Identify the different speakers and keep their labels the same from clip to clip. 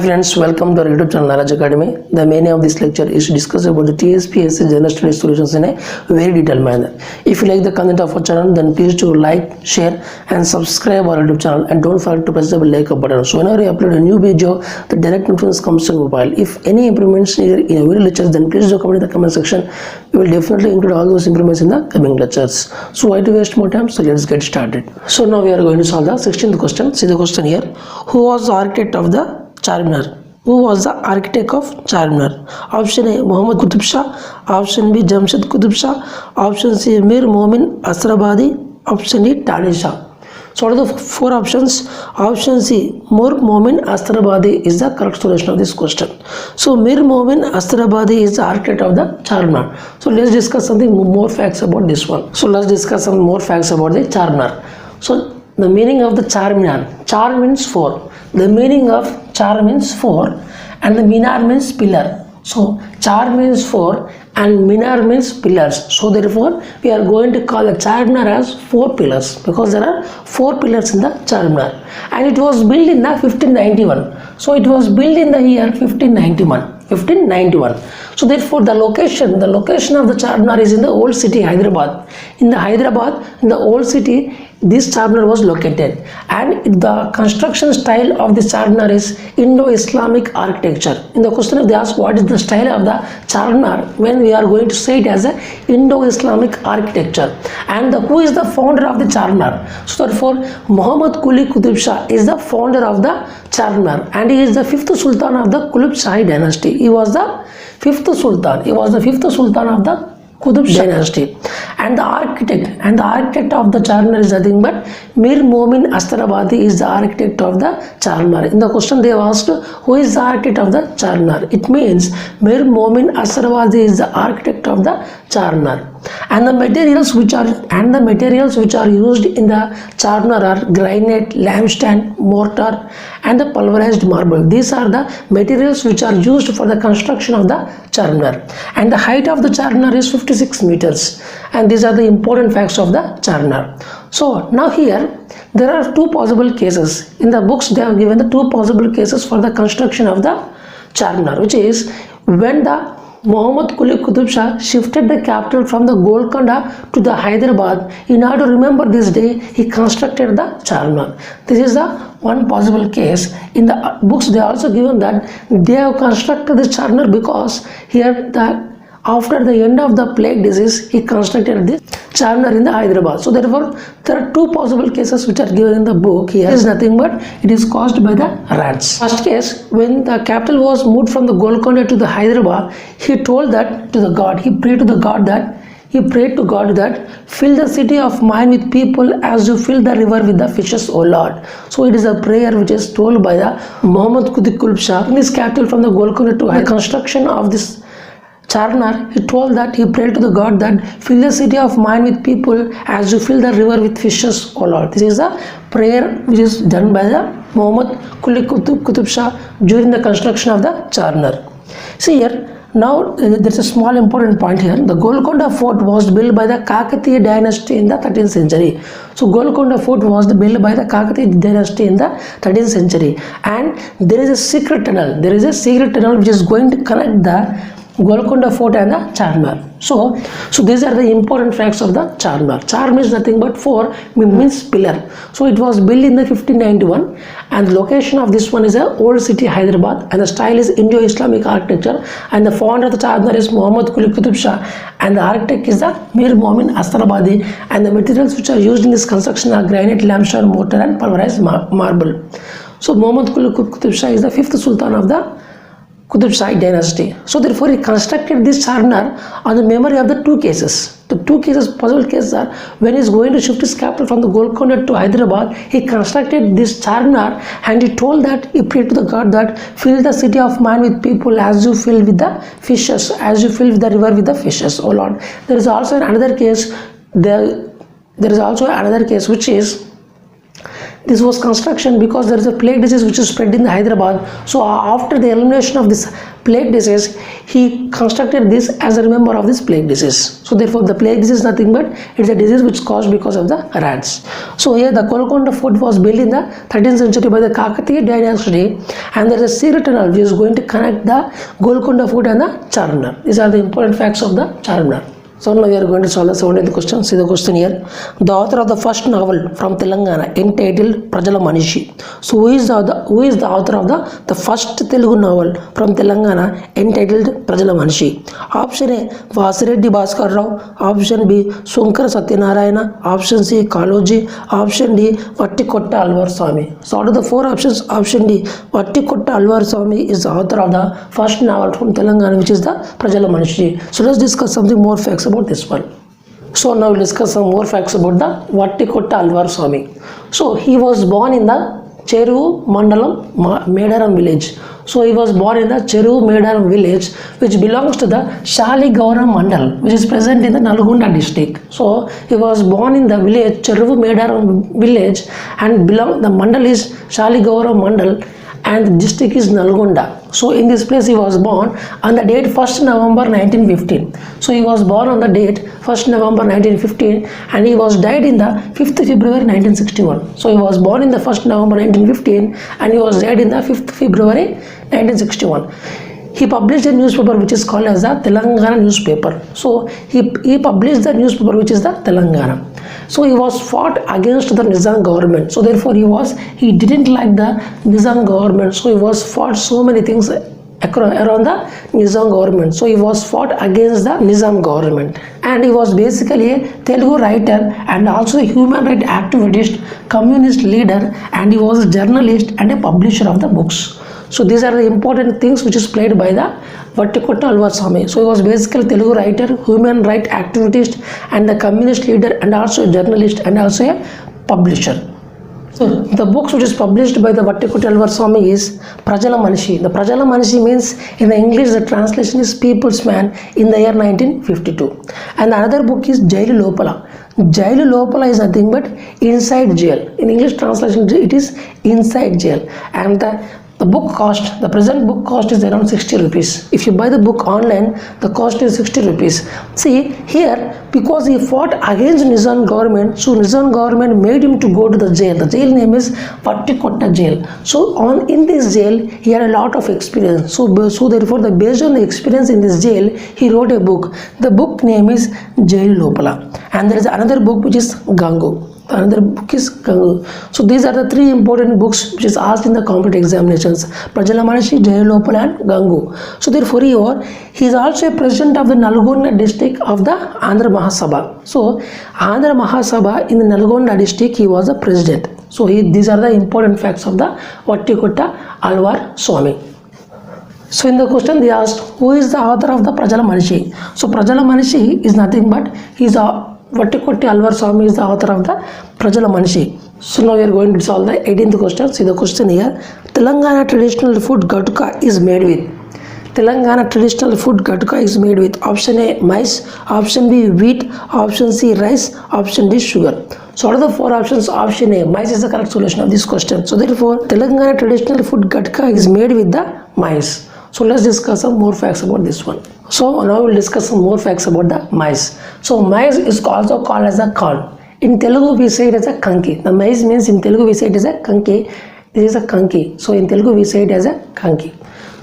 Speaker 1: Hi friends, welcome to our YouTube channel Knowledge Academy. The main aim of this lecture is to discuss about the TSPSC General Studies solutions in a very detailed manner. If you like the content of our channel, then please do like, share and subscribe our YouTube channel, and don't forget to press the bell icon button. So whenever we upload a new video, the direct notification comes to mobile. If any improvements needed in our lectures, then please do comment in the comment section. We will definitely include all those improvements in the coming lectures. So why to waste more time? So let's get started. So now we are going to solve the 16th question. See the question here. Who was the architect of the Charminar? Who was the architect of Charminar? Option A, Muhammad Qutb Shah. Option B, Jamshid Qutb Shah. Option C, Mir Momin Asrabadi. Option D, Tani Shah. So out of the four options, option C, Mir Momin Asrabadi is the correct solution of this question. So Mir Momin Asrabadi is the architect of the Charminar. So let's discuss something more facts about this one. So let's discuss some more facts about the Charminar. So the meaning of the Charminar. Char means four. The meaning of char means four and the minar means pillar. So char means four and minar means pillars. So therefore we are going to call the Charminar as four pillars because there are four pillars in the Charminar, and it was built in the 1591. So it was built in the year 1591. So therefore the location of the Charminar is in the old city Hyderabad. In the old city, this Charminar was located, and the construction style of the Charminar is Indo-Islamic architecture. In the question, if they ask what is the style of the Charminar, when we are going to say it as a Indo-Islamic architecture. And who is the founder of the Charminar? So therefore, Muhammad Quli Qutb Shah is the founder of the Charminar, and he is the fifth Sultan of the Qutb Shahi dynasty. He was the fifth Sultan. He was the fifth Sultan of the Qutb dynasty, and the architect of the Charminar is nothing but Mir Momin Asrabadi is the architect of the Charminar. In the question they have asked who is the architect of the Charminar. It means Mir Momin Asrabadi is the architect of the Charminar. And the materials which are used in the Charminar are granite, limestone, mortar and the pulverized marble. These are the materials which are used for the construction of the Charminar. And the height of the Charminar is 56 meters. And these are the important facts of the Charminar. So now here there are two possible cases. In the books they have given the two possible cases for the construction of the Charminar, which is when the Muhammad Quli Qutb Shah shifted the capital from the Golconda to the Hyderabad. In order to remember this day, he constructed the Charminar. This is the one possible case. In the books they also given that they have constructed the Charminar because here after the end of the plague disease, he constructed this Charminar in the Hyderabad. So therefore, there are two possible cases which are given in the book. Here is nothing but it is caused by the rats. First case, when the capital was moved from the Golconda to the Hyderabad, he told that to the God. He prayed to God that fill the city of mine with people as you fill the river with the fishes, O Lord. So it is a prayer which is told by the Muhammad Qutb Shah in his capital from the Golconda to the construction of this Charminar. He told that he prayed to the God that fill the city of mine with people as you fill the river with fishes, O Lord. This is a prayer which is done by the Muhammad Quli Qutb Shah during the construction of the Charminar. See here, now there is a small important point here. The Golconda fort was built by the Kakatiya dynasty in the 13th century. So Golconda fort was built by the Kakatiya dynasty in the 13th century, and there is a secret tunnel. There is a secret tunnel which is going to connect the Golconda fort and the Charminar. So these are the important facts of the Charminar. Char means nothing but four, means pillar. So it was built in the 1591, and the location of this one is a old city Hyderabad, and the style is Indo-Islamic architecture, and the founder of the Charminar is Muhammad Quli Qutb Shah, and the architect is the Mir Momin Asrabadi, and the materials which are used in this construction are granite, limestone, mortar and pulverized marble. So Muhammad Quli Qutb Shah is the fifth Sultan of the Qutb Shahi dynasty. So therefore he constructed this Charminar on the memory of the two cases. The two possible cases are when he is going to shift his capital from the Golconda to Hyderabad, he constructed this Charminar, and he told that he prayed to the God that fill the city of mine with people as you fill with the fishes, as you fill the river with the fishes, O Lord. There is also another case. There is also another case which is This was construction because there is a plague disease which is spread in the Hyderabad. So after the elimination of this plague disease, he constructed this as a remember of this plague disease. So therefore the plague disease is nothing but it's a disease which is caused because of the rats. So here the Golconda Fort was built in the 13th century by the Kakatiya dynasty, and there is a sea tunnel which is going to connect the Golconda Fort and the Charminar. These are the important facts of the Charminar. So now we are going to solve the 17th question. See the question here. The author of the first novel from Telangana entitled Prajala Manishi. So who is the author of the first Telugu novel from Telangana entitled Prajala Manishi? Option A Vasireddy Bhaskar Rao. Option B Sunkara Satyanarayana. Option C Kaloji. Option D Vattikotta Alvar Swami. So out of the four options, option D Vattikotta Alvar Swami is the author of the first novel from Telangana, which is the Prajala Manishi. So let's discuss something more facts about this one. So now we'll discuss some more facts about the Vattikotta Alvar Swami. So he was born in the Cheruvu Mandalam Medaram village. So he was born in the Cheruvu Medaram village, which belongs to the Shaligauram Mandal, which is present in the Nalgonda district. So he was born in the village Cheruvu Medaram village, and the mandal is Shaligauram Mandal, and the district is Nalgonda. So in this place he was born on the date 1st November 1915. So he was born on the date 1st November 1915, and he was died in the 5th February 1961. So he was born in the 1st November 1915 and he was died in the 5th February 1961. He published a newspaper which is called as the Telangana newspaper. So he published the newspaper which is the Telangana. So he was fought against the Nizam government. So therefore he didn't like the Nizam government. So he was fought so many things around the Nizam government. So he was fought against the Nizam government, and he was basically a Telugu writer and also a human rights activist, communist leader, and he was a journalist and a publisher of the books. So these are the important things which is played by the Vattikotta Alvar Swami. So he was basically a Telugu writer, human rights activist, and the communist leader, and also a journalist and also a publisher. So the books which is published by the Vattikotta Alvar Swami is Prajala Manishi. The Prajala Manishi means in the English the translation is People's Man in the year 1952. And another book is Jailu Lopala. Jailu Lopala is nothing but inside jail. In English translation it is inside jail. And the present book cost is around 60 rupees. If you buy the book online, the cost is 60 rupees. See here, because he fought against Nizam government, so Nizam government made him to go to the jail. The jail name is Vattikotta jail. So in this jail, he had a lot of experience. So therefore, based on the experience in this jail, he wrote a book. The book name is Jailu Lopala. And there is another book which is Gangu. Another book is Gangu. So these are the three important books which is asked in the competitive examinations: Prajala Manishi, Jailu Lopala and Gangu. So therefore he is also a president of the Nalgonda district of the Andhra Mahasabha. So Andhra Mahasabha in the Nalgonda district he was the president. So these are the important facts of the Vattikotta Alvar Swami. So in the question they asked, who is the author of the Prajala Manishi? So Prajala Manishi is nothing but Vattikotta Alvar Swami is the author of the Prajala Manishi. So now we are going to solve the 18th question. See the question here. Telangana traditional food Gatuka is made with. Telangana traditional food Gatuka is made with option A maize, option B wheat, option C rice, option D sugar. So out of the four options, option A maize is the correct solution of this question. So therefore Telangana traditional food Gatuka is made with the maize. So let's discuss some more facts about this one. So now we'll discuss some more facts about the maize. So maize is also called as a corn. In Telugu we say it as a kanki. The maize means in Telugu we say it as a kanki. This is a kanki. So in Telugu we say it as a kanki.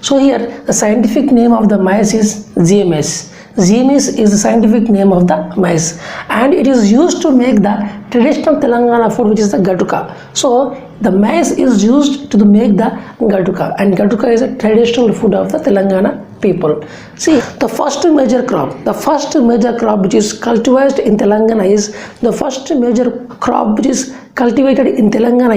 Speaker 1: So here the scientific name of the maize is GMS. GMS is the scientific name of the maize, and it is used to make the traditional Telangana food which is the Gatuka. So the maize is used to make the Gatuka, and Gatuka is a traditional food of the Telangana people. See, the first major crop which is cultivated in Telangana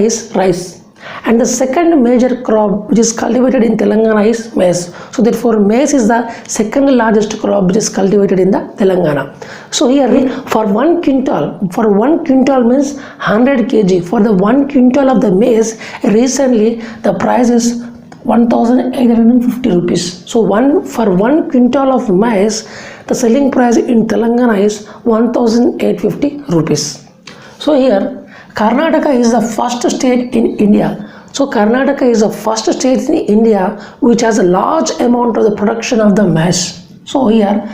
Speaker 1: is rice. And the second major crop which is cultivated in Telangana is maize. So therefore maize is the second largest crop which is cultivated in the Telangana. So here for 1 quintal means 100 kg. For the 1 quintal of the maize, recently the price is 1,850 rupees. So for 1 quintal of maize, the selling price in Telangana is 1,850 rupees. So here Karnataka is the first state in India. So Karnataka is the first state in India which has a large amount of the production of the maize. So here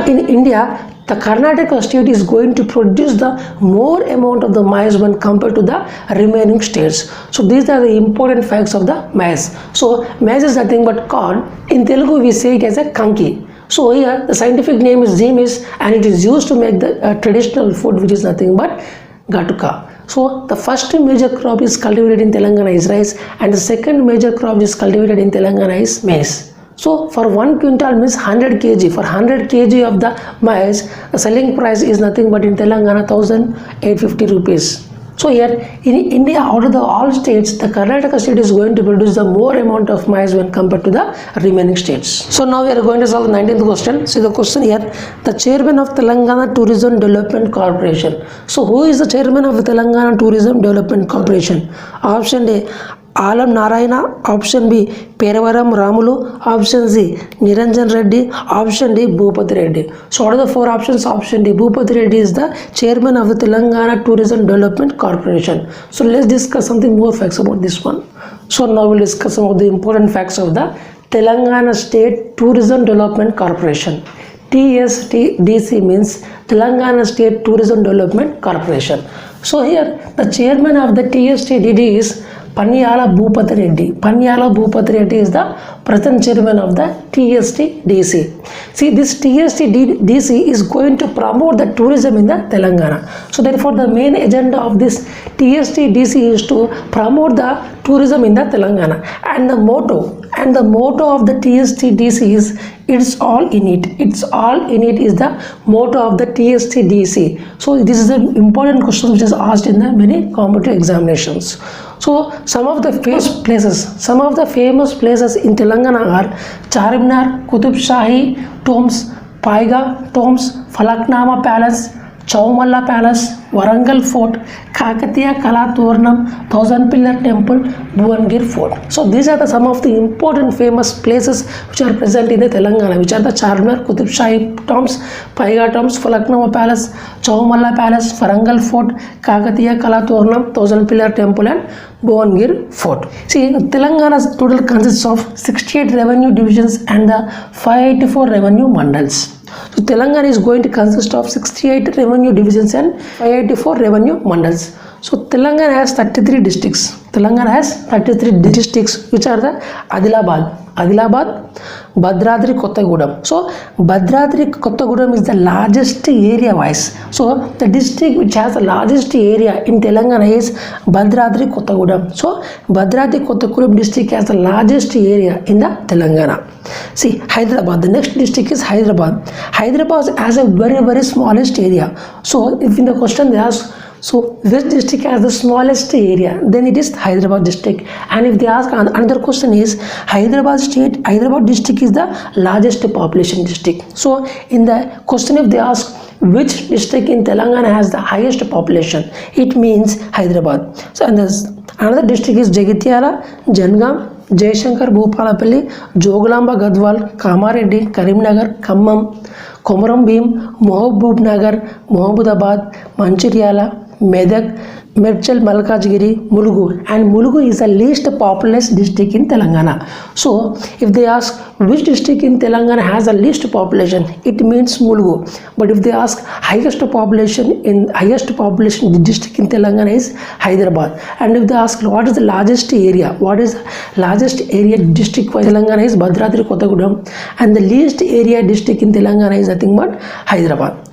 Speaker 1: in India, the Karnataka state is going to produce the more amount of the maize when compared to the remaining states. So these are the important facts of the maize. So maize is nothing but corn. In Telugu we say it as a kanki. So here the scientific name is Zemis and it is used to make the traditional food which is nothing but gatuka. So the first major crop is cultivated in Telangana is rice and the second major crop is cultivated in Telangana is maize. So for 1 quintal means 100 kg. For 100 kg of the maize, the selling price is nothing but in Telangana 1850 rupees. So here in India, out of the all states, the Karnataka state is going to produce the more amount of maize when compared to the remaining states. So now we are going to solve the 19th question. See the question here, the chairman of Telangana Tourism Development Corporation. So who is the chairman of Telangana Tourism Development Corporation? Option A, Alam Narayana, option B, Peravaram Ramulu, option C, Niranjan Reddy, option D, Bhupati Reddy. So out of the four options, option D, Bhupati Reddy is the chairman of the Telangana Tourism Development Corporation. So let's discuss something more facts about this one. So now we'll discuss some of the important facts of the Telangana State Tourism Development Corporation. TSTDC means Telangana State Tourism Development Corporation. So here the chairman of the TSTDD is Panniyala Bhupati Reddy. Panniyala Bhupati Reddy is the present chairman of the TSTDC. See, this TSTDC is going to promote the tourism in the Telangana. So therefore the main agenda of this TSTDC is to promote the tourism in the Telangana. And the motto of the TSTDC is it's all in it. It's all in it is the motto of the TSTDC. So this is an important question which is asked in the many competitive examinations. So some of the famous places in Telangana are Charminar, Qutub Shahi tombs, Paiga tombs, Falaknama Palace, Chaumalla Palace, Warangal Fort, Kakatiya Kalaturnam, Thousand Pillar Temple, Bhuvanagiri Fort. So these are some of the important famous places which are present in the Telangana, which are the Charminar, Qutub Shahi tombs, Paiga tombs, Falaknama Palace, Chaumalla Palace, Warangal Fort, Kakatiya Kalaturnam, Thousand Pillar Temple and Bhuvanagiri Fort. See, Telangana's total consists of 68 revenue divisions and the 584 revenue mandals. So Telangana is going to consist of 68 revenue divisions and 584 revenue mandals. So Telangana has 33 districts. Telangana has 33 districts which are the Adilabad, Bhadradri, Kottagudem. So Bhadradri, Kottagudem is the largest area wise. So the district which has the largest area in Telangana is Bhadradri, Kottagudem. So Bhadradri, Kottagudem district has the largest area in the Telangana. See, Hyderabad, the next district is Hyderabad. Hyderabad has a very smallest area. So if in the question they ask, so which district has the smallest area, then it is Hyderabad district. And if they ask another question is Hyderabad district is the largest population district. So in the question if they ask which district in Telangana has the highest population, it means Hyderabad. So and another district is Jagatyala, Jangam, Jayashankar, Bhupalapalli, Joglamba, Gadwal, Kamareddy, Karimnagar, Khammam, Komaram Bhim, Mahabubnagar, Mohabudabad, Manchiryala, Medak, Medchal, Malkajgiri, Mulugu, and Mulugu is the least populous district in Telangana. So if they ask which district in Telangana has the least population, it means Mulugu. But if they ask highest population district in Telangana is Hyderabad. And if they ask what is the largest area, district for Telangana is Bhadradri, Kottagudem, and the least area district in Telangana is nothing but Hyderabad.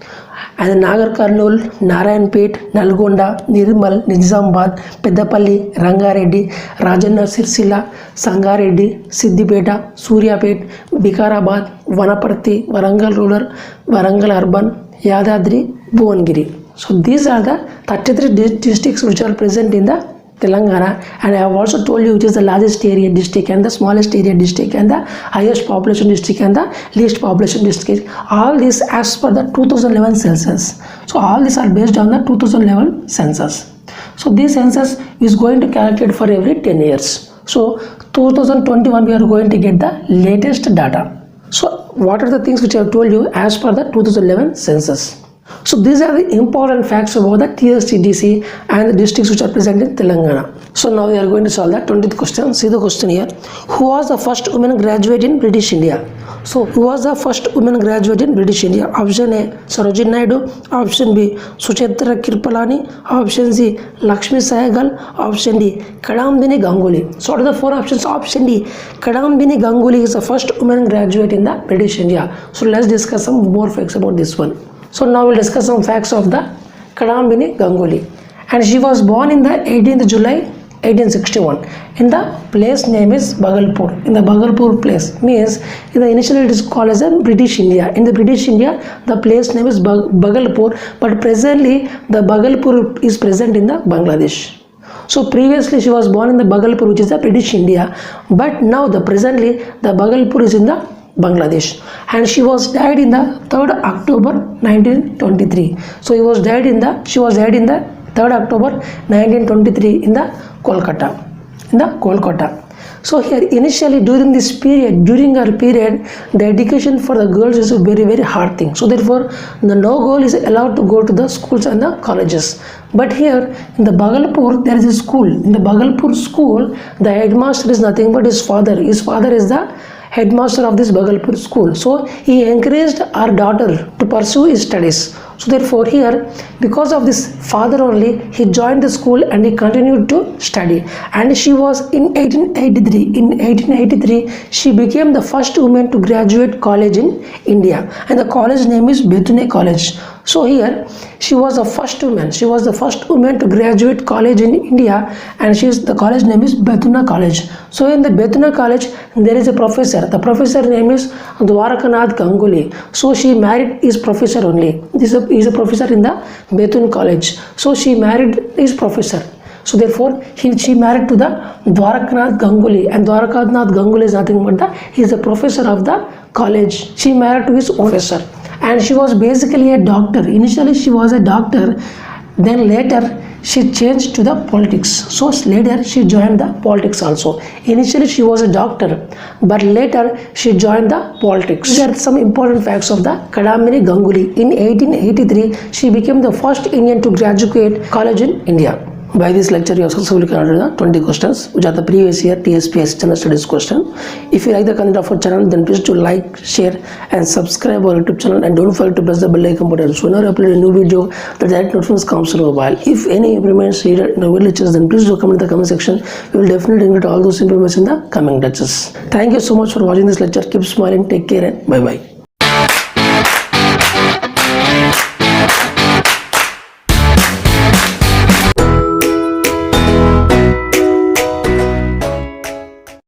Speaker 1: And Nagar Karnool, Narayanpet, Nalgonda, Nirmal, Nizamabad, Peddapalli, Rangareddy, Rajanna Sirsila, Sangareddy, Siddipeta, Suryapet, Vikarabad, Vanaparthi, Warangal Rural, Warangal Urban, Yadadri, Bhuvanagiri. So these are the 33 districts which are present in the Telangana, and I have also told you which is the largest area district and the smallest area district and the highest population district and the least population district. All this as per the 2011 census. So all these are based on the 2011 census. So this census is going to calculate for every 10 years. So 2021 we are going to get the latest data. So what are the things which I have told you as per the 2011 census? So these are the important facts about the TSTDC and the districts which are present in Telangana. So now we are going to solve the 20th question. See the question here. Who was the first woman graduate in British India? So who was the first woman graduate in British India? Option A, Sarojini Naidu. Option B, Suchitra Kirpalani. Option C, Lakshmi Sehgal. Option D, Kadambini Ganguly. So what are the four options? Option D, Kadambini Ganguly is the first woman graduate in the British India. So let's discuss some more facts about this one. So now we'll discuss some facts of the Kadambini Ganguly. And she was born in the 18th July 1861. In the place name is Bhagalpur. In the Bhagalpur place means in the initially it is called as a British India. In the British India, the place name is Bhagalpur, but presently the Bhagalpur is present in the Bangladesh. So previously she was born in the Bhagalpur, which is the British India, but now the presently the Bhagalpur is in the Bangladesh, and she was died in the 3rd October 1923. So she was died in the 3rd October 1923 in the Kolkata. So here initially during her period, the education for the girls is a very, very hard thing. So therefore no girl is allowed to go to the schools and the colleges. But here in the Bhagalpur there is a school. In the Bhagalpur school, the headmaster is nothing but his father. His father is the headmaster of this Bhagalpur school. So he encouraged our daughter to pursue his studies. So therefore here, because of this father only, he joined the school and he continued to study. And she was in 1883. In 1883, she became the first woman to graduate college in India. And the college name is Bethune College. So here, she was the first woman. She was the first woman to graduate college in India, and the college name is Bethune College. So in the Bethune College, there is a professor. The professor name is Dwarakanath Ganguly. So she married his professor only. This is a professor in the Bethune College. So she married his professor. So therefore, she married to the Dwarakanath Ganguly, and Dwarakanath Ganguly is nothing but he is the professor of the college. She married to his professor, and she was basically a doctor. Initially, she was a doctor. Then later, she changed to the politics. So later, she joined the politics also. Initially, she was a doctor, but later she joined the politics. There are some important facts of the Kadambini Ganguly. In 1883, she became the first Indian to graduate college in India. By this lecture, you have successfully completed the 20 questions, which are the previous year TSPS General Studies question. If you like the content of our channel, then please do like, share, and subscribe our YouTube channel, and don't forget to press the bell icon button. So whenever I upload a new video, the direct notification comes on mobile. If any improvements needed in our lectures, then please do comment in the comment section. We will definitely include all those improvements in the coming lectures. Thank you so much for watching this lecture. Keep smiling, take care, and bye bye.